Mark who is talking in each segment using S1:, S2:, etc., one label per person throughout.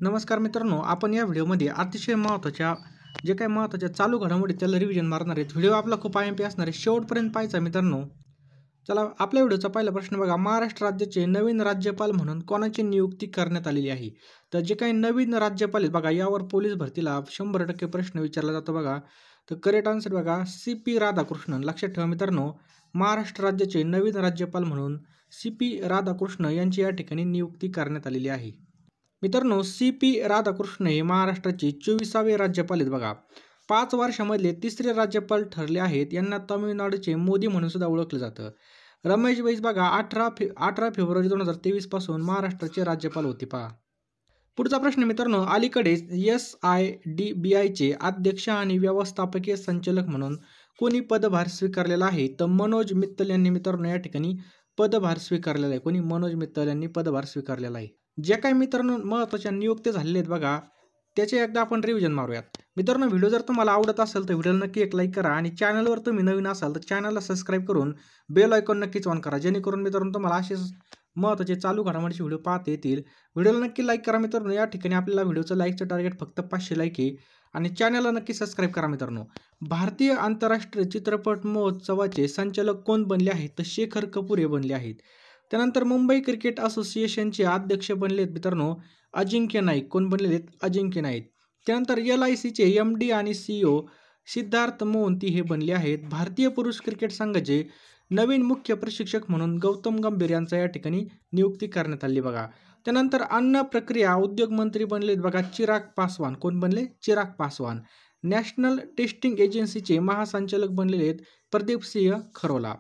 S1: नमस्कार मित्रांनो, आपण या व्हिडिओमध्ये अतिशय महत्त्वाच्या जे काही महत्त्वाच्या चालू घडामोडी त्याला रिव्हिजन मारणार आहेत। व्हिडिओ आपला खूप आयएमपी असणार आहे, शेवटपर्यंत पाहायचा मित्रांनो। चला, आपल्या व्हिडिओचा पहिला प्रश्न बघा, महाराष्ट्र राज्याचे नवीन राज्यपाल म्हणून कोणाची नियुक्ती करण्यात आलेली आहे? तर जे काही नवीन राज्यपाल आहेत बघा, यावर पोलीस भरतीला 100% प्रश्न विचारला जातो बघा। तर करेक्ट आन्सर बघा CP राधाकृष्णन। लक्षात ठेवा मित्रांनो, महाराष्ट्र राज्याचे नवीन राज्यपाल म्हणून CP राधाकृष्ण यांची या ठिकाणी नियुक्ती करण्यात आलेली आहे। मित्रांनो, CP राधाकृष्ण हे महाराष्ट्राचे 24वे राज्यपाल आहेत बघा। 5 वर्षांमधले तिसरे राज्यपाल ठरले आहेत। यांना तामिळनाडूचे मोदी म्हणून सुद्धा ओळखलं जातं। रमेश बैस बघा 18 फेब्रुवारी 2023 पासून महाराष्ट्राचे राज्यपाल होते पहा। पुढचा प्रश्न मित्रांनो, अलीकडेच SIDBIचे अध्यक्ष आणि व्यवस्थापकीय संचालक म्हणून कोणी पदभार स्वीकारलेला आहे? तर मनोज मित्तल यांनी मित्रांनो या ठिकाणी पदभार स्वीकारलेला आहे। कोणी? मनोज मित्तल यांनी पदभार स्वीकारलेला आहे। जे काही मित्रांनो महत्त्वाच्या नियुक्त्या झालेल्या आहेत बघा, त्याचे एकदा आपण रिव्हिजन मारूयात। मित्रांनो, व्हिडिओ जर तुम्हाला आवडत असेल तर व्हिडिओला नक्की एक लाईक करा आणि चॅनलवर तुम्ही नवीन असाल तर चॅनलला सबस्क्राईब करून बेल आयकॉन नक्कीच ऑन करा, जेणेकरून मित्रांनो तुम्हाला असेच महत्त्वाचे चालू घडामोडीचे व्हिडिओ पाहता येतील। व्हिडिओला नक्की लाईक करा मित्रांनो। या ठिकाणी आपल्याला व्हिडिओचं लाईकचं टार्गेट फक्त 500 लाईक आहे आणि चॅनलला नक्की सबस्क्राईब करा मित्रांनो। भारतीय आंतरराष्ट्रीय चित्रपट महोत्सवाचे संचालक कोण बनले आहेत? तर शेखर कपूर हे बनले आहेत। त्यानंतर मुंबई क्रिकेट असोसिएशनचे अध्यक्ष बनलेत मित्रांनो अजिंक्य नाईक। कोण बनलेले आहेत? अजिंक्य नाईक। त्यानंतर LICचे MD आणि CEO सिद्धार्थ मोहंती हे बनले आहेत। भारतीय पुरुष क्रिकेट संघाचे नवीन मुख्य प्रशिक्षक म्हणून गौतम गंभीर यांचा या ठिकाणी नियुक्ती करण्यात आली बघा। त्यानंतर अन्न प्रक्रिया उद्योग मंत्री बनलेत बघा चिराग पासवान। कोण बनले? चिराग पासवान। नॅशनल टेस्टिंग एजन्सीचे महासंचालक बनलेले आहेत प्रदीप सिंह खरोला।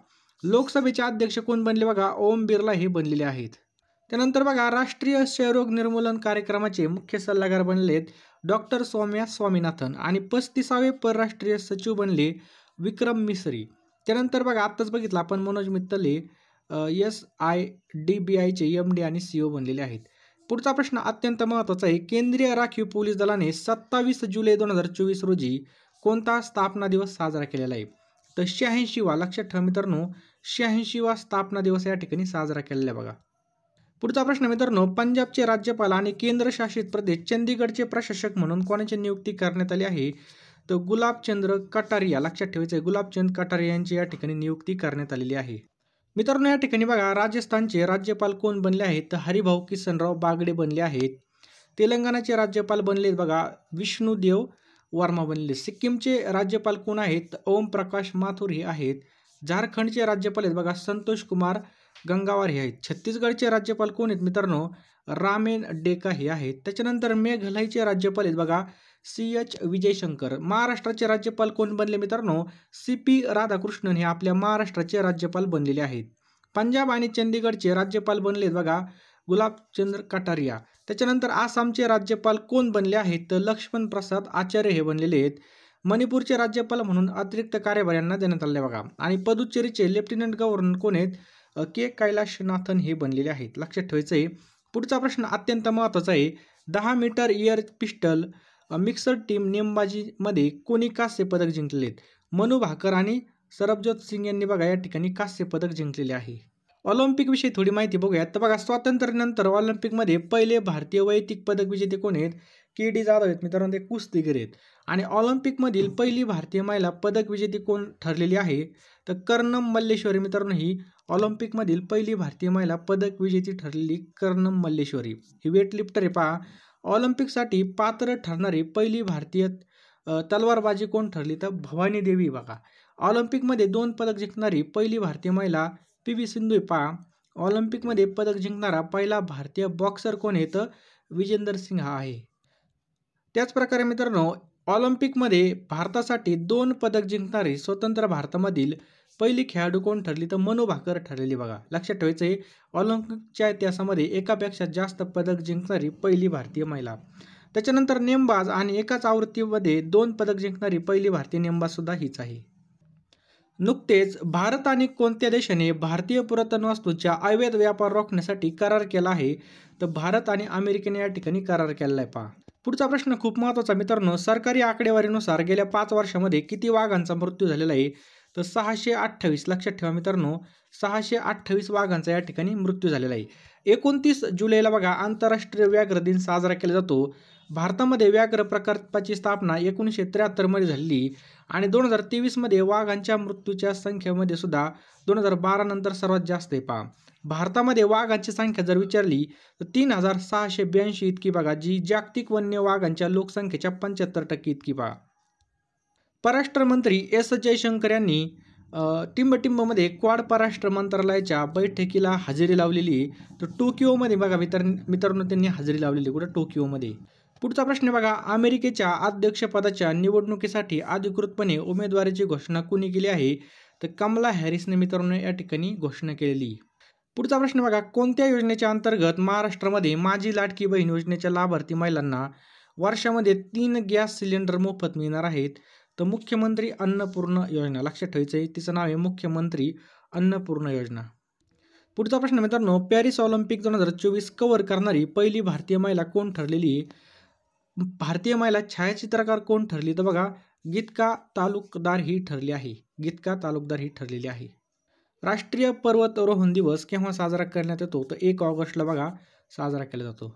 S1: लोकसभेचे अध्यक्ष कोण बनले बघा? ओम बिर्ला हे बनलेले आहेत। त्यानंतर बघा, राष्ट्रीय क्षयरोग निर्मूलन कार्यक्रमाचे मुख्य सल्लागार बनले आहेत डॉक्टर सौम्या स्वामीनाथन आणि 35वे परराष्ट्रीय सचिव बनले विक्रम मिसरी। त्यानंतर बघा, आत्ताच बघितलं आपण मनोज मित्तल हे SIDBIचे MD आणि CEO बनलेले आहेत। पुढचा प्रश्न अत्यंत महत्त्वाचा आहे, केंद्रीय राखीव पोलीस दलाने 27 जुलै 2024 रोजी कोणता स्थापना दिवस साजरा केलेला आहे? तर 86वा। लक्षात ठेवा मित्रांनो, 86वा स्थापना दिवस या ठिकाणी साजरा केलेला आहे बघा। पुढचा प्रश्न मित्रांनो, पंजाबचे राज्यपाल आणि केंद्रशासित प्रदेश चंदीगडचे प्रशासक म्हणून कोणाची नियुक्ती करण्यात आली आहे? तर गुलाबचंद्र कटारिया। लक्षात ठेवायचे, गुलाबचंद कटारिया यांची या ठिकाणी नियुक्ती करण्यात आलेली आहे। मित्रांनो, या ठिकाणी बघा, राजस्थानचे राज्यपाल कोण बनले आहेत? तर हरिभाऊ किसनराव बागडे बनले आहेत। तेलंगणाचे राज्यपाल बनले बघा विष्णुदेव वर्मा बनले। सिक्कीमचे राज्यपाल कोण आहेत? ओम प्रकाश माथुर हे आहेत। झारखंडचे राज्यपाल आहेत बघा संतोष कुमार गंगावार हे आहेत। छत्तीसगडचे राज्यपाल कोण आहेत मित्रांनो? रामेन डेका हे आहेत। त्याच्यानंतर मेघालयचे राज्यपाल आहेत बघा CH विजयशंकर। महाराष्ट्राचे राज्यपाल कोण बनले मित्रांनो? CP राधाकृष्णन हे आपल्या महाराष्ट्राचे राज्यपाल बनलेले आहेत। पंजाब आणि चंदीगडचे राज्यपाल बनलेत बघा गुलाबचंद्र कटारिया। त्याच्यानंतर आसामचे राज्यपाल कोण बनले आहेत? तर लक्ष्मण प्रसाद आचार्य हे बनलेले आहेत। मणिपूरचे राज्यपाल म्हणून अतिरिक्त कार्यभार यांना देण्यात आले बघा। आणि पुदुच्चेरीचे लेफ्टनंट गव्हर्नर कोण आहेत? के कैलाशनाथन हे बनलेले आहेत। लक्षात ठेवायचं आहे। पुढचा प्रश्न अत्यंत महत्त्वाचा आहे, 10 meter air pistol mixed team नेमबाजीमध्ये कोणी कांस्य पदक जिंकलेले आहेत? मनू भाकर आणि सरबजोत सिंग यांनी बघा या ठिकाणी कांस्य पदक जिंकलेले आहे। ऑलिम्पिक विषयी थोडी माहिती बघूयात। तर बघा, स्वातंत्र्यानंतर ऑलिम्पिकमध्ये पहिले भारतीय वैयक्तिक पदक विजेते कोण आहेत? KD जाधव आहेत मित्रांनो, ते कुस्तीगीर आहेत। आणि ऑलिम्पिकमधील पहिली भारतीय महिला पदक विजेते कोण ठरलेली आहे? तर कर्णम मल्लेश्वरी मित्रांनो, ही ऑलिम्पिकमधील पहिली भारतीय महिला पदक विजेती ठरलेली कर्णम मल्लेश्वरी ही वेटलिफ्टर आहे पहा। ऑलिम्पिकसाठी पात्र ठरणारी पहिली भारतीय तलवारबाजी कोण ठरली? तर भवानी देवी बघा। ऑलिम्पिकमध्ये 2 पदक जिंकणारी पहिली भारतीय महिला PV सिंधू पहा। ऑलिम्पिकमध्ये पदक जिंकणारा पहिला भारतीय बॉक्सर कोण आहे? तर विजेंदर सिंग हा आहे। त्याचप्रकारे मित्रांनो, ऑलिम्पिकमध्ये भारतासाठी 2 पदक जिंकणारी स्वतंत्र भारतामधील पहिली खेळाडू कोण ठरली? तर मनू भाकर ठरलेली बघा। लक्षात ठेवायचं आहे, ऑलिम्पिकच्या इतिहासामध्ये एकापेक्षा जास्त पदक जिंकणारी पहिली भारतीय महिला। त्याच्यानंतर नेमबाज आणि एकाच आवृत्तीमध्ये 2 पदक जिंकणारी पहिली भारतीय नेमबाज सुद्धा हीच आहे। नुकतेच भारत आणि कोणत्या देशाने भारतीय पुरातन वस्तूंचा अवैध व्यापार रोखण्यासाठी करार केला आहे? तर भारत आणि अमेरिकेने या ठिकाणी करार केलेला आहे पहा। पुढचा प्रश्न खूप महत्त्वाचा मित्रांनो, सरकारी आकडेवारीनुसार गेल्या 5 वर्षांमध्ये किती वाघांचा मृत्यू झालेला आहे? तर 628. लक्षात ठेवा मित्रांनो, 628 वाघांचा या ठिकाणी मृत्यू झालेला आहे. 29 जुलैला बघा आंतरराष्ट्रीय व्याघ्र दिन साजरा केला जातो. भारतामध्ये व्याघ्र प्रकल्पाची स्थापना 1973 मध्ये झालेली आणि 2023 मध्ये वाघांच्या मृत्यूच्या संख्येमध्ये सुद्धा 2012 नंतर सर्वात जास्त आहे. पहा, भारतामध्ये वाघांची संख्या जर विचारली तर 3682 इतकी बघा, जी जागतिक वन्य वाघांच्या लोकसंख्येच्या 75% इतकी. पहा, परराष्ट्र मंत्री एस जयशंकर यांनी टिंबटिंबमध्ये क्वाड परराष्ट्र मंत्रालयाच्या बैठकीला हजेरी लावलेली. तर टोकियोमध्ये बघा मित्रांनो त्यांनी हजेरी लावलेली. कुठं? टोकियोमध्ये. पुढचा प्रश्न बघा, अमेरिकेच्या अध्यक्षपदाच्या निवडणुकीसाठी अधिकृतपणे उमेदवारीची घोषणा कुणी केली आहे? तर कमला हॅरिसने मित्रांनो या ठिकाणी घोषणा केलेली. पुढचा प्रश्न बघा, कोणत्या योजनेच्या अंतर्गत महाराष्ट्रामध्ये माझी लाडकी बहीण योजनेच्या लाभार्थी महिलांना वर्षामध्ये 3 गॅस सिलेंडर मोफत मिळणार आहेत? तर मुख्यमंत्री अन्नपूर्णा योजना. लक्षात ठेवायचं आहे, तिचं नाव आहे मुख्यमंत्री अन्नपूर्णा योजना. पुढचा प्रश्न मित्रांनो, पॅरिस ऑलिम्पिक 2024 कव्हर करणारी पहिली भारतीय महिला कोण ठरलेली? भारतीय महिला छायाचित्रकार कोण ठरली? तर बघा गीतिका तालुकदार ही ठरली आहे. गीतिका तालुकदार ही ठरलेली आहे. राष्ट्रीय पर्वतारोहण दिवस केव्हा साजरा करण्यात येतो? तर 1 ऑगस्टला बघा साजरा केला जातो.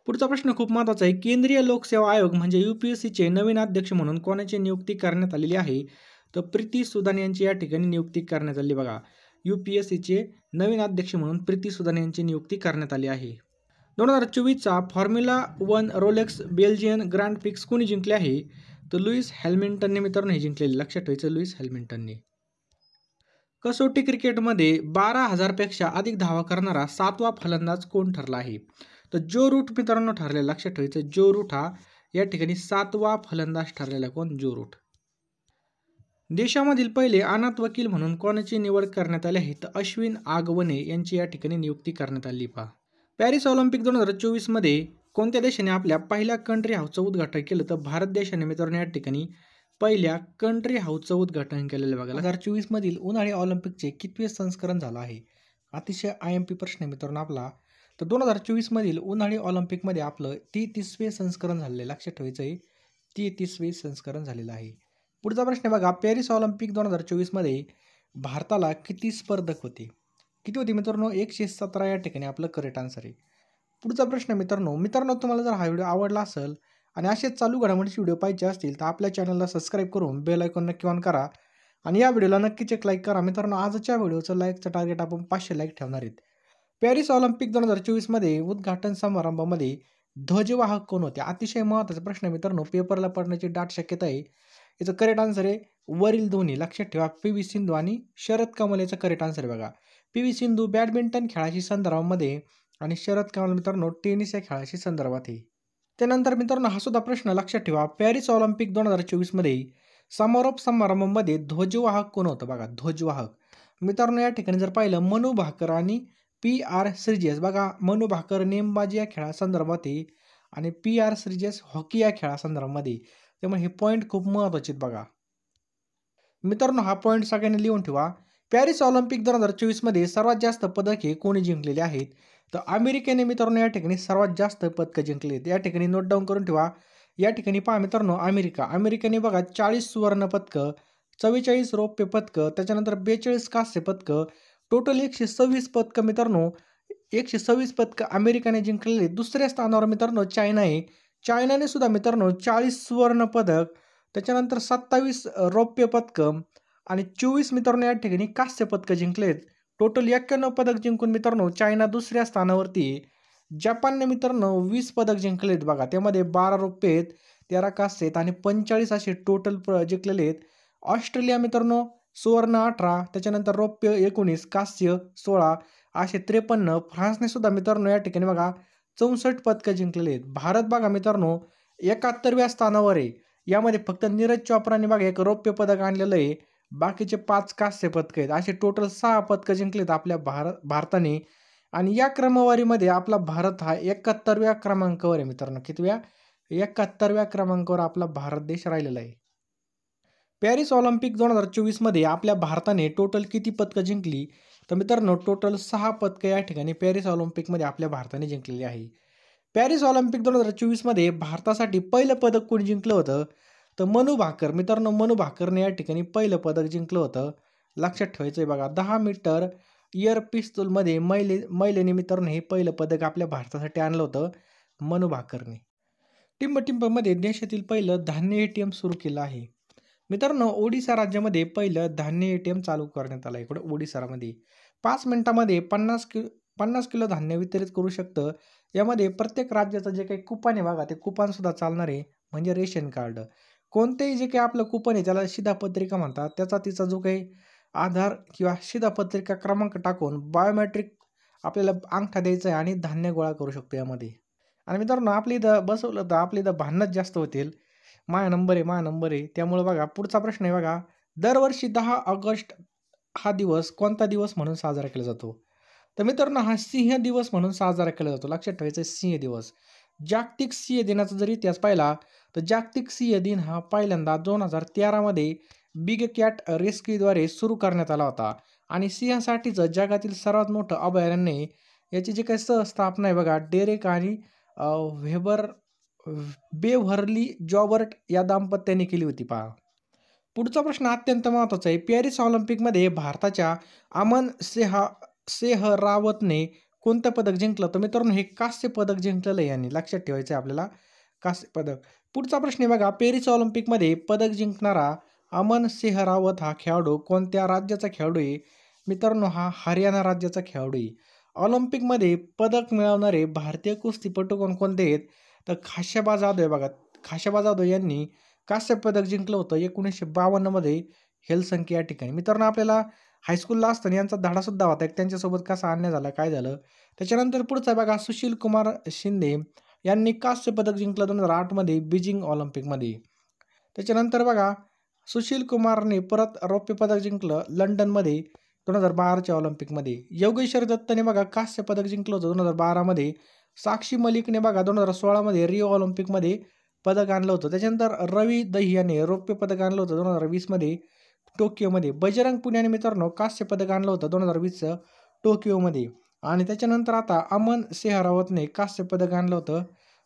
S1: पुढचा प्रश्न खूप महत्त्वाचा आहे, केंद्रीय लोकसेवा आयोग म्हणजे UPSCचे नवीन अध्यक्ष म्हणून कोणाची नियुक्ती करण्यात आलेली आहे? तर प्रीती सुदान यांची या ठिकाणी नियुक्ती करण्यात आली. बघा UPSCचे नवीन अध्यक्ष म्हणून प्रीती सुदान यांची नियुक्ती करण्यात आली आहे. 2024चा formula 1 Rolex Belgian Grand Prix कोणी जिंकले आहे? तर लुईस हॅमिल्टनने मित्रांनो हे जिंकलेले. लक्षात ठेवायचं, लुईस हॅमिल्टनने. कसोटी क्रिकेटमध्ये 12,000 पेक्षा अधिक धावा करणारा 7वा फलंदाज कोण ठरला आहे? तर जो रूट मित्रांनो ठरलेला. लक्षात ठेवायचं, जो रूट हा या ठिकाणी 7वा फलंदाज ठरलेला. कोण? जो रूट. देशामधील पहिले अनाथ वकील म्हणून कोणाची निवड करण्यात आली आहे? तर अश्विन आगवणे यांची या ठिकाणी नियुक्ती करण्यात आली. पहा, पॅरिस ऑलिम्पिक 2024 मध्ये कोणत्या देशाने आपल्या पहिल्या कंट्री हाऊसचं उद्घाटन केलं? तर भारत देशाने मित्रांनो या ठिकाणी पहिल्या कंट्री हाऊसचं उद्घाटन केलेलं. बघा 2024 मधील उन्हाळी ऑलिम्पिकचे कितवे संस्करण झालं आहे? अतिशय IMP प्रश्न आहे मित्रांनो आपला. तर 2024 मधील उन्हाळी ऑलिम्पिकमध्ये आपलं 33वे संस्करण झालेलं आहे. लक्षात ठेवायचं आहे, 33वे संस्करण झालेलं आहे. पुढचा प्रश्न बघा, पॅरिस ऑलिम्पिक 2024 मध्ये भारताला किती स्पर्धक होते? किती होती मित्रांनो? 117 या ठिकाणी आपलं करेक्ट आन्सर आहे. पुढचा प्रश्न मित्रांनो तुम्हाला जर हा व्हिडिओ आवडला असेल आणि असेच चालू घडामोडीचे व्हिडिओ पाहिजे असतील तर आपल्या चॅनलला सबस्क्राईब करून बेल आयकॉन नक्की ऑन करा आणि या व्हिडिओला नक्कीच एक लाईक करा. मित्रांनो आजच्या व्हिडिओचं लाईकचं टार्गेट आपण 500 लाईक ठेवणार आहेत. पॅरिस ऑलिम्पिक 2024 मध्ये उद्घाटन समारंभामध्ये ध्वजवाहक कोण होते? अतिशय महत्त्वाचा प्रश्न मित्रांनो, पेपरला पडण्याची दाट शक्यता आहे. याचं करेक्ट आन्सर आहे वरील दोन्ही. लक्षात ठेवा, PV सिंधू आणि शरद कमल याचं करेक्ट आन्सर आहे. बघा PV सिंधू बॅडमिंटन खेळाशी संदर्भामध्ये आणि शरद कमल मित्रांनो टेनिस या खेळाशी संदर्भात आहे. त्यानंतर मित्रांनो हा सुद्धा प्रश्न लक्षात ठेवा, पॅरिस ऑलिम्पिक 2024 मध्ये समारोप समारंभामध्ये ध्वजवाहक कोण होतं? बघा ध्वजवाहक मित्रांनो या ठिकाणी जर पाहिलं मनू भाकर आणि PR श्रीजेश. बघा मनू भाकर नेमबाजी या खेळासंदर्भात आहे आणि PR श्रीजेश हॉकी या खेळासंदर्भामध्ये. त्यामुळे हे पॉईंट खूप महत्त्वाचे आहेत. बघा मित्रांनो हा पॉईंट सगळ्यांनी लिहून ठेवा. पॅरिस ऑलिम्पिक 2024 मध्ये सर्वात जास्त पदके कोणी जिंकलेली आहेत? तर अमेरिकेने मित्रांनो या ठिकाणी सर्वात जास्त पदकं जिंकली आहेत. या ठिकाणी नोट डाऊन करून ठेवा. या ठिकाणी पहा मित्रांनो, अमेरिकेने बघा 40 सुवर्ण पदकं, 44 रौप्य पदकं, त्याच्यानंतर 42 कांस्य पदकं, टोटल 126 पदकं मित्रांनो, 126 पदकं अमेरिकेने जिंकलेली. दुसऱ्या स्थानावर मित्रांनो चायना आहे. चायनाने सुद्धा मित्रांनो 40 सुवर्ण पदक, त्याच्यानंतर 27 रौप्य पदकं आणि 24 मित्रांनो या ठिकाणी कांस्य पदकं जिंकलेत. टोटल 91 पदक जिंकून मित्रांनो चायना दुसऱ्या स्थानावरती. जपानने मित्रांनो 20 पदक जिंकलेत. बघा त्यामध्ये 12 रौप्य आहेत, 13 कांस्य आहेत आणि 45 असे टोटल जिंकलेले आहेत. ऑस्ट्रेलिया मित्रांनो सुवर्ण 18, त्याच्यानंतर रौप्य 19, कांस्य 16 असे 53. फ्रान्सने सुद्धा मित्रांनो या ठिकाणी बघा 64 पदकं जिंकलेले आहेत. भारत बघा मित्रांनो 71व्या स्थानावर आहे. यामध्ये फक्त नीरज चोप्राने बघा 1 रौप्य पदक आणलेलं आहे, बाकीचे 5 कांस्य पदकं आहेत. असे टोटल 6 पदकं जिंकलेत आपल्या भारताने आणि या क्रमवारीमध्ये आपला भारत हा 71व्या क्रमांकावर आहे मित्रांनो. कितव्या? 71व्या क्रमांकावर आपला भारत देश राहिलेला आहे. पॅरिस ऑलिम्पिक 2024 मध्ये आपल्या भारताने टोटल किती पदकं जिंकली? तर मित्रांनो टोटल 6 पदकं या ठिकाणी पॅरिस ऑलिम्पिकमध्ये आपल्या भारताने जिंकलेली आहे. पॅरिस ऑलिम्पिक 2024 मध्ये भारतासाठी पहिलं पदक कोणी जिंकलं होतं? तर मनू भाकर, मित्रांनो मनू भाकरने या ठिकाणी पहिलं पदक जिंकलं होतं. लक्षात ठेवायचं आहे बघा. 10 मीटर एअर पिस्तूलमध्ये महिलेने मित्रांनो हे पहिलं पदक आपल्या भारतासाठी आणलं होतं मनू भाकरने. टिंबटिंबमध्ये देशातील पहिलं धान्य ATM सुरू केलं आहे. मित्रांनो ओडिशा राज्यामध्ये पहिलं धान्य ATM चालू करण्यात आलं. इकडं ओडिशामध्ये 5 मिनिटामध्ये 50 किलो धान्य वितरित करू शकतं. यामध्ये प्रत्येक राज्याचं जे काही कुपन आहे बघा, ते कुपन सुद्धा चालणार आहे, म्हणजे रेशन कार्ड. कोणतेही जे काही आपलं कुपन आहे त्याला शिधापत्रिका म्हणतात. त्याचा तिचा जो काही आधार किंवा शिधापत्रिका क्रमांक टाकून बायोमेट्रिक आपल्याला अंगठा द्यायचा आहे आणि धान्य गोळा करू शकतो यामध्ये. आणि मित्रांनो आपल्या इथं बसवलं तर आपल्या इथं भांडणच जास्त होतील. माझा नंबर आहे. त्यामुळं बघा पुढचा प्रश्न आहे बघा. दरवर्षी 10 ऑगस्ट हा दिवस कोणता दिवस म्हणून साजरा केला जातो? तर मित्रांनो हा सिंह दिवस म्हणून साजरा केला जातो. लक्षात ठेवायचं सिंह दिवस. जागतिक सिंह दिनाचा जर इतिहास पाहिला तर जागतिक सिंह दिन हा पहिल्यांदा 2013 मध्ये बिग कॅट रेस्क्यूद्वारे सुरू करण्यात आला होता. आणि सिंहासाठीचं जगातील सर्वात मोठं अभयारण्य आहे. याची जी काही सहस्थापना आहे बघा डेरेक आणि बेव्हर्ली जॉबर्ट या दाम्पत्याने केली होती पहा. पुढचा प्रश्न अत्यंत महत्त्वाचा आहे. पॅरिस ऑलिम्पिकमध्ये भारताच्या अमन सेहरावतने कोणतं पदक जिंकलं? तर मित्रांनो हे कांस्य पदक जिंकलेलं आहे यांनी. लक्षात ठेवायचं आहे आपल्याला कांस्य पदक. पुढचा प्रश्न आहे बघा. पॅरिस ऑलिम्पिकमध्ये पदक जिंकणारा अमन सेहरावत हा खेळाडू कोणत्या राज्याचा खेळाडू आहे? मित्रांनो हा हरियाणा राज्याचा खेळाडू आहे. ऑलिम्पिकमध्ये पदक मिळवणारे भारतीय कुस्तीपटू कोणकोणते आहेत? तर खाशाबा जाधव आहे बघा. खाशाबा जाधव यांनी कांस्य पदक जिंकलं होतं 1952 मध्ये हेलसिंकी या ठिकाणी. मित्रांनो आपल्याला हायस्कूलला असताना यांचा धडासुद्धा होता त्यांच्यासोबत कसा अन्याय झाला काय झालं. त्याच्यानंतर पुढचा बघा सुशील कुमार शिंदे यांनी कांस्य पदक जिंकलं 2008 मध्ये बीजिंग ऑलिम्पिकमध्ये. त्याच्यानंतर बघा सुशील कुमारने परत रौप्य पदक जिंकलं लंडनमध्ये 2012च्या ऑलिम्पिकमध्ये. योगेश्वर दत्तने बघा कांस्य पदक जिंकलं होतं 2012 मध्ये. साक्षी मलिकने बघा 2016 मध्ये रिओ ऑलिम्पिकमध्ये पदक आणलं होतं. त्याच्यानंतर रवी दहियाने रौप्य पदक आणलं होतं 2020 मध्ये टोकियोमध्ये. बजरंग पुनियाने मित्रांनो कांस्य पदक आणलं होतं 2020 टोकियोमध्ये. आणि त्याच्यानंतर आता अमन सेहरावतने कांस्य पदक आणलं होतं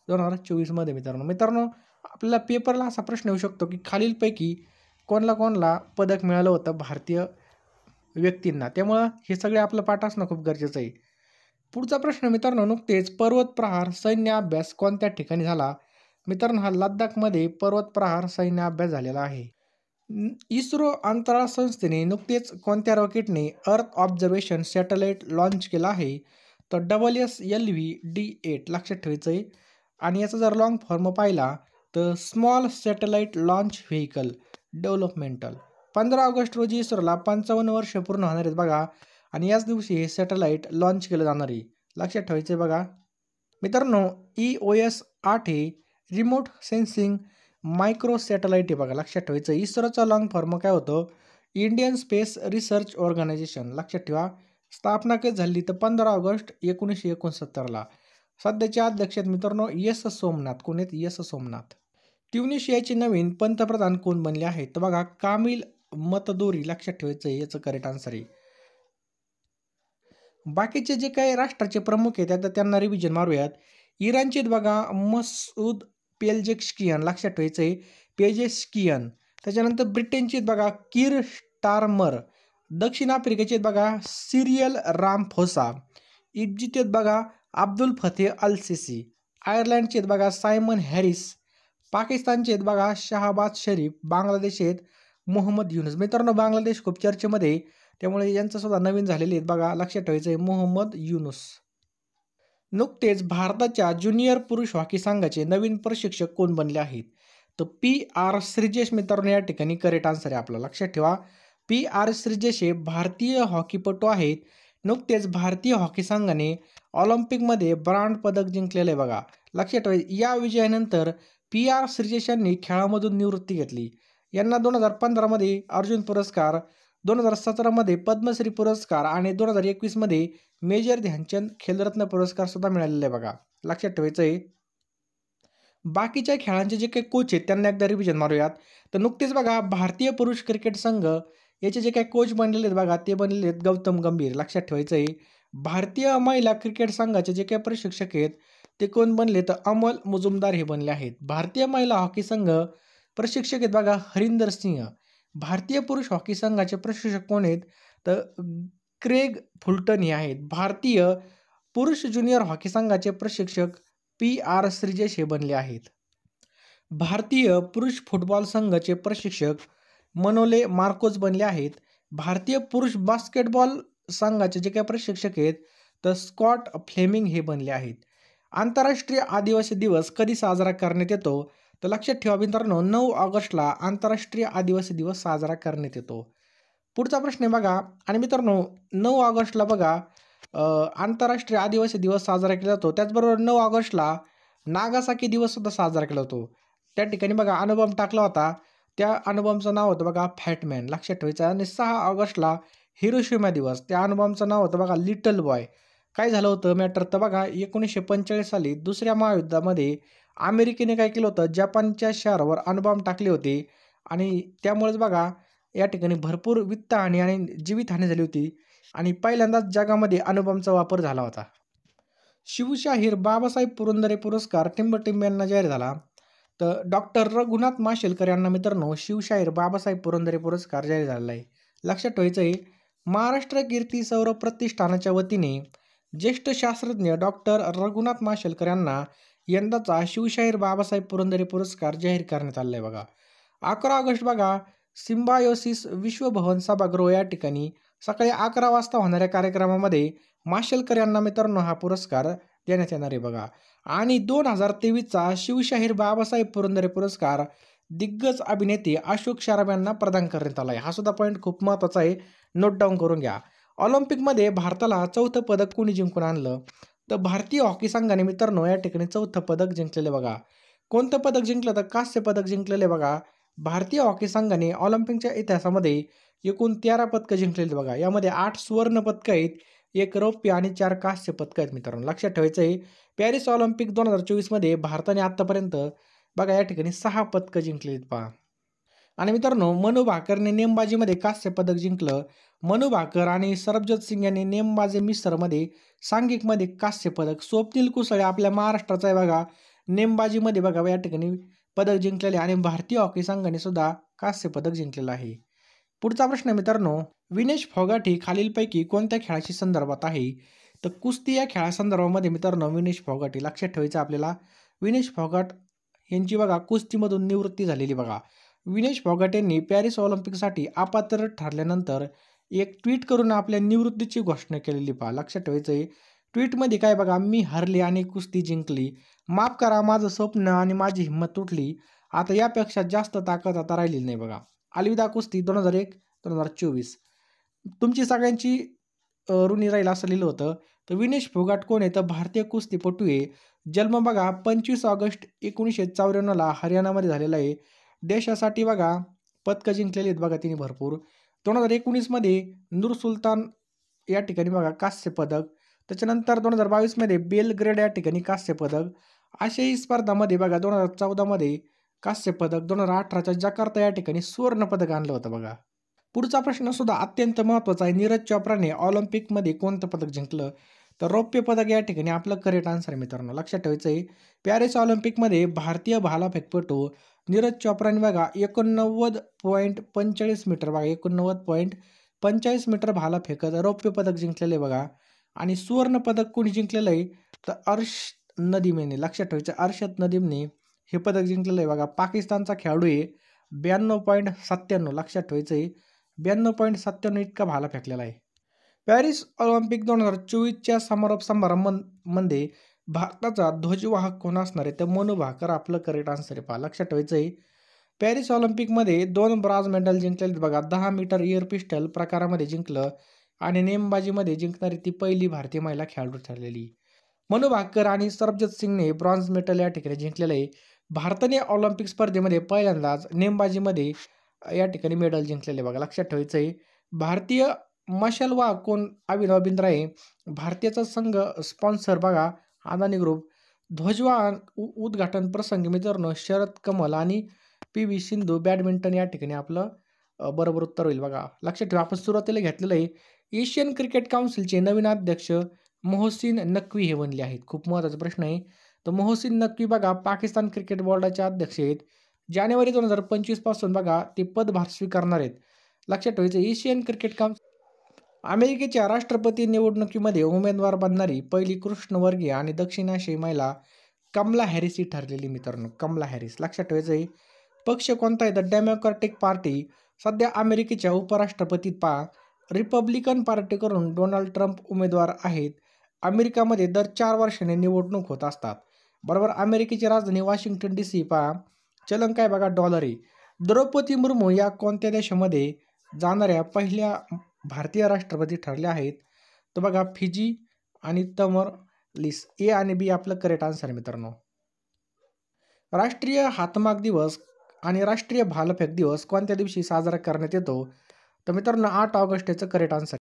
S1: 2024 मध्ये मित्रांनो आपल्याला पेपरला असा प्रश्न येऊ शकतो की खालीलपैकी कोणला पदक मिळालं होतं भारतीय व्यक्तींना. त्यामुळं हे सगळे आपलं पाठ असणं खूप गरजेचं आहे. पुढचा प्रश्न मित्रांनो नुकतेच पर्वत प्रहार सैन्य अभ्यास कोणत्या ठिकाणी झाला? मित्रांनो हा लद्दाखमध्ये पर्वत प्रहार सैन्य अभ्यास झालेला आहे. इस्रो अंतराळ संस्थेने नुकतेच कोणत्या रॉकेटने अर्थ ऑब्झर्वेशन सॅटेलाइट लॉन्च केला आहे? तर WSLV-D8 लक्षात ठेवायचं आहे. आणि याचा जर लॉंग फॉर्म पाहिला तर small satellite launch vehicle developmental. 15 August रोजी इस्रोला 55 वर्ष पूर्ण होणार आहेत बघा. आणि याच दिवशी हे सॅटेलाइट लॉन्च केलं जाणार आहे. लक्षात ठेवायचं आहे बघा. मित्रांनो EOS 8 हे रिमोट सेन्सिंग मायक्रो सॅटेलाइट आहे बघा. लक्षात ठेवायचं. इस्रोचा लॉंग फॉर्म काय होतं? Indian space research organisation. लक्षात ठेवा. स्थापना कधी झाली तर 15 ऑगस्ट 1969ला. सध्याचे अध्यक्ष आहेत मित्रांनो एस सोमनाथ. कोण आहेत? एस सोमनाथ. ट्युनिशियाचे नवीन पंतप्रधान कोण बनले आहेत? तर बघा कामिल मतदोरी. लक्षात ठेवायचं याचं करेक्ट आन्सर आहे. बाकीचे जे काही राष्ट्राचे प्रमुख आहेत आता त्यांना रिव्हिजन मारूयात. इराणचे बघा मसूद पेजेश्कियान. लक्षात ठेवायचं आहे पेजेश्कियान. त्याच्यानंतर ब्रिटनचे बघा कीर स्टारमर. दक्षिण आफ्रिकेचे बघा सिरियल रामफोसा. इजिप्तचे बघा अब्दुल फतेह अल सिसी. आयर्लंडचे बघा सायमन हॅरिस. पाकिस्तानचे बघा शहबाज शरीफ. बांगलादेश आहेत मोहम्मद युनुस. मित्रांनो बांगलादेश खूप चर्चेमध्ये त्यामुळे यांचं सुद्धा नवीन झालेले आहेत बघा. लक्षात ठेवायचं आहे मोहम्मद युनुस. नुकतेच भारताच्या ज्युनियर पुरुष हॉकी संघाचे नवीन प्रशिक्षक कोण बनले आहेत? तर PR श्रीजेश मित्रांनो या ठिकाणी करेक्ट आन्सर आहे आपला. लक्षात ठेवा PR श्रीजेश हे भारतीय हॉकीपटू आहेत. नुकतेच भारतीय हॉकी संघाने ऑलिम्पिकमध्ये ब्रॉन्झ पदक जिंकलेलं आहे बघा. लक्षात ठेवा या विजयानंतर PR श्रीजेश यांनी खेळामधून निवृत्ती घेतली. यांना 2015 मध्ये अर्जुन पुरस्कार, 2017 मध्ये पद्मश्री पुरस्कार आणि 2021 मध्ये मेजर ध्यानचंद खेलरत्न पुरस्कार सुद्धा मिळालेला आहे बघा. लक्षात ठेवायचं आहे. बाकीच्या खेळांचे जे काही कोच आहेत त्यांना एकदा रिव्हिजन मारूयात. तर नुकतेच बघा भारतीय पुरुष क्रिकेट संघ याचे जे काही कोच बनलेले आहेत बघा ते बनलेले आहेत गौतम गंभीर. लक्षात ठेवायचं आहे. भारतीय महिला क्रिकेट संघाचे जे काही प्रशिक्षक आहेत ते कोण बनले? तर अमल मुजुमदार हे बनले आहेत. भारतीय महिला हॉकी संघ प्रशिक्षक आहेत बघा हरिंदर सिंह. भारतीय पुरुष हॉकी संघाचे प्रशिक्षक कोण आहेत? तर क्रेग फुलटन हे आहेत. भारतीय पुरुष ज्युनियर हॉकी संघाचे प्रशिक्षक PR श्रीजेश हे बनले आहेत. भारतीय पुरुष फुटबॉल संघाचे प्रशिक्षक मनोले मार्कोस बनले आहेत. भारतीय पुरुष बास्केटबॉल संघाचे जे काही प्रशिक्षक आहेत तर स्कॉट फ्लेमिंग हे बनले आहेत. आंतरराष्ट्रीय आदिवासी दिवस कधी साजरा करण्यात येतो? तर लक्षात ठेवा मित्रांनो, 9 ऑगस्टला आंतरराष्ट्रीय आदिवासी दिवस साजरा करण्यात येतो. पुढचा प्रश्न आहे बघा. आणि मित्रांनो 9 ऑगस्टला बघा आंतरराष्ट्रीय आदिवासी दिवस साजरा केला जातो. त्याचबरोबर 9 ऑगस्टला नागासाकी दिवस सुद्धा साजरा केला जातो. त्या ठिकाणी बघा अणुबॉम्ब टाकला होता. त्या अणुबॉम्बचं नाव होतं बघा फॅटमॅन, लक्षात ठेवायचं. आणि 6 ऑगस्टला हिरोशिमा दिवस, त्या अणुबॉम्बचं नाव होतं बघा लिटल बॉय. काय झालं होतं मॅटर तर बघा 1945 साली दुसऱ्या महायुद्धामध्ये अमेरिकेने काय केलं होतं, जपानच्या शहरावर अणुबॉम्ब टाकले होते आणि त्यामुळेच बघा या ठिकाणी भरपूर वित्तहानी आणि जीवितहानी झाली होती आणि पहिल्यांदाच जगामध्ये अणुबॉम्बचा वापर झाला होता. शिवशाहीर बाबासाहेब पुरंदरे पुरस्कार टिंबटिंब यांना जाहीर झाला. तर डॉक्टर रघुनाथ माशेलकर यांना मित्रांनो शिवशाहीर बाबासाहेब पुरंदरे पुरस्कार जाहीर झालेला आहे. लक्षात ठेवायचं आहे, महाराष्ट्र कीर्ती सौरभ प्रतिष्ठानाच्या वतीने ज्येष्ठ शास्त्रज्ञ डॉक्टर रघुनाथ माशेलकर यांना यंदाचा शिवशाहीर बाबासाहेब पुरंदरे पुरस्कार जाहीर करण्यात आलेला आहे बघा. 11 ऑगस्ट बघा सिम्बायोसिस विश्वभवन सभागृह या ठिकाणी सकाळी 11 वाजता होणाऱ्या कार्यक्रमामध्ये माशेलकर यांना मित्रांनो हा पुरस्कार देण्यात येणार आहे बघा. आणि 2023चा शिवशाहीर बाबासाहेब पुरंदरे पुरस्कार दिग्गज अभिनेते अशोक सराफ यांना प्रदान करण्यात आला आहे. हा सुद्धा पॉईंट खूप महत्त्वाचा आहे, नोट डाऊन करून घ्या. ऑलिम्पिकमध्ये भारताला 4थं पदक कोणी जिंकून आणलं? तर भारतीय हॉकी संघाने मित्रांनो या ठिकाणी 4थं पदक जिंकलेले बघा. कोणतं पदक जिंकलं? तर कांस्य पदक जिंकलेले बघा. भारतीय हॉकी संघाने ऑलिम्पिकच्या इतिहासामध्ये एकूण 13 पदकं जिंकलेली बघा. यामध्ये 8 सुवर्ण पदकं आहेत, 1 रौप्य आणि 4 कांस्य पदकं आहेत मित्रांनो. लक्षात ठेवायचं आहे, पॅरिस ऑलिम्पिक 2024 मध्ये भारताने आतापर्यंत बघा या ठिकाणी 6 पदकं जिंकली आहेत पहा. आणि मित्रांनो मनू भाकरने नेमबाजीमध्ये कांस्य पदक जिंकलं. मनू भाकर आणि सरबजोत सिंग यांनी नेमबाजी मिश्रमध्ये सांघिकमध्ये कांस्य पदक. स्वप्नील कुसळे आपल्या महाराष्ट्राचा आहे बघा, नेमबाजीमध्ये बघा या ठिकाणी पदक जिंकलेले आणि भारतीय हॉकी संघाने सुद्धा कांस्य पदक जिंकलेलं आहे. पुढचा प्रश्न मित्रांनो, विनेश फोगाट ही खालीलपैकी कोणत्या खेळाशी संदर्भात आहे? तर कुस्ती या खेळासंदर्भामध्ये मित्रांनो विनेश फोगाट, लक्षात ठेवायचं आपल्याला. विनेश फोगाट यांची बघा कुस्तीमधून निवृत्ती झालेली बघा. विनेश फोगाट यांनी पॅरिस ऑलिम्पिकसाठी अपात्र ठरल्यानंतर एक ट्विट करून आपल्या निवृत्तीची घोषणा केलेली पहा. लक्षात ठेवायचं आहे, ट्विटमध्ये काय बघा, मी हरले आणि कुस्ती जिंकली, माफ करा माझं स्वप्न आणि माझी हिंमत तुटली, आता यापेक्षा जास्त ताकद आता राहिलेली नाही बघा. अलविदा कुस्ती 2001-2024. तुमची सगळ्यांची ऋणी राहील असं लिहिलं होतं. तर विनेश फोगाट कोण आहे? तर भारतीय कुस्तीपटू आहे. जन्म बघा 25 ऑगस्ट 1954ला हरियाणामध्ये झालेला आहे. देशासाठी बघा पदकं जिंकलेली आहेत बघा तिने भरपूर. 2019 मध्ये नूर सुलतान या ठिकाणी बघा कांस्य पदक. त्याच्यानंतर 2022 मध्ये बेलग्रेड या ठिकाणी कांस्य पदक. आशियाई स्पर्धामध्ये बघा 2014 मध्ये कांस्य पदक. 2018च्या जकार्ता या ठिकाणी सुवर्ण पदक आणलं होतं बघा. पुढचा प्रश्न सुद्धा अत्यंत महत्त्वाचा आहे. नीरज चोप्राने ऑलिम्पिकमध्ये कोणतं पदक जिंकलं? तर रौप्य पदक या ठिकाणी आपलं करेक्ट आन्सर आहे मित्रांनो. लक्षात ठेवायचं आहे, पॅरिस ऑलिम्पिकमध्ये भारतीय भालाफेकपटू नीरज चोप्राने बघा 89.45 मीटर बघा 89.45 मीटर भाला फेकत रौप्य पदक जिंकलेलं आहे बघा. आणि सुवर्ण पदक कोणी जिंकलेलं आहे? तर अर्शद नदीम यांनी. लक्षात ठेवायचं, अर्शद नदीमने हे पदक जिंकलेलं आहे बघा. पाकिस्तानचा खेळाडू आहे. 92.97 लक्षात ठेवायचं आहे, 92.97 इतका भाला फेकलेला आहे. पॅरिस ऑलिम्पिक 2024च्या समारोप समारंभामध्ये भारताचा ध्वजवाहक कोण असणार आहे? तर मनू भाकर आपलं करेक्ट आन्सर आहे पहा. लक्षात ठेवायचं आहे, पॅरिस ऑलिम्पिकमध्ये 2 ब्रॉन्झ मेडल जिंकलेले बघा. 10 मीटर एअर पिस्टल प्रकारामध्ये जिंकलं आणि नेमबाजीमध्ये जिंकणारी ती पहिली भारतीय महिला खेळाडू ठरलेली. मनू भाकर आणि सरबजोत सिंगने ब्रॉन्झ मेडल या ठिकाणी जिंकलेलं आहे. भारताने ऑलिम्पिक स्पर्धेमध्ये पहिल्यांदाच नेमबाजीमध्ये या ठिकाणी मेडल जिंकलेले बघा. लक्षात ठेवायचं आहे, भारतीय मशालवाहक कोण? अभिनव बिंद्रा आहे. भारतीयचा संघ स्पॉन्सर बघा अदानी ग्रुप. ध्वजवाहन उद्घाटन प्रसंगी मित्रांनो शरद कमल आणि PV सिंधू. बॅडमिंटन या ठिकाणी आपलं बरोबर उत्तर होईल बघा. लक्षात ठेवा, आपण सुरुवातीला घेतलेलं आहे एशियन क्रिकेट काउन्सिलचे नवीन अध्यक्ष मोहसिन नक्वी हे बनले आहेत. खूप महत्त्वाचा प्रश्न आहे. तर मोहसिन नक्वी बघा पाकिस्तान क्रिकेट बोर्डाचे अध्यक्ष आहेत. जानेवारी 2025 पासून बघा ते पदभार स्वीकारणार आहेत. लक्षात ठेवायचं एशियन क्रिकेट अमेरिकेच्या राष्ट्रपती निवडणुकीमध्ये उमेदवार बनणारी पहिली कृष्णवर्गीय आणि दक्षिण आशियाई महिला कमला हॅरिस ही ठरलेली मित्रांनो. कमला हॅरिस लक्षात ठेवायचं आहे. पक्ष कोणता आहे? The democratic party. सध्या अमेरिकेच्या उपराष्ट्रपतीत पहा रिपब्लिकन पार्टीकडून डोनाल्ड ट्रम्प उमेदवार आहेत. अमेरिकामध्ये दर 4 वर्षांनी निवडणूक होत असतात. बरोबर. अमेरिकेची राजधानी वॉशिंग्टन DC पहा. चलन काय बघा डॉलर आहे. द्रौपदी मुर्मू या कोणत्या देशामध्ये जाणाऱ्या पहिल्या भारतीय राष्ट्रपती ठरल्या आहेत? तर बघा फिजी आणि तमरलिस. ए आणि बी आपलं करेक्ट आन्सर मित्रांनो. राष्ट्रीय हातमाग दिवस आणि राष्ट्रीय भालफेक दिवस कोणत्या दिवशी साजरा करण्यात येतो? तर मित्रांनो 8 ऑगस्ट याचं करेक्ट आन्सर.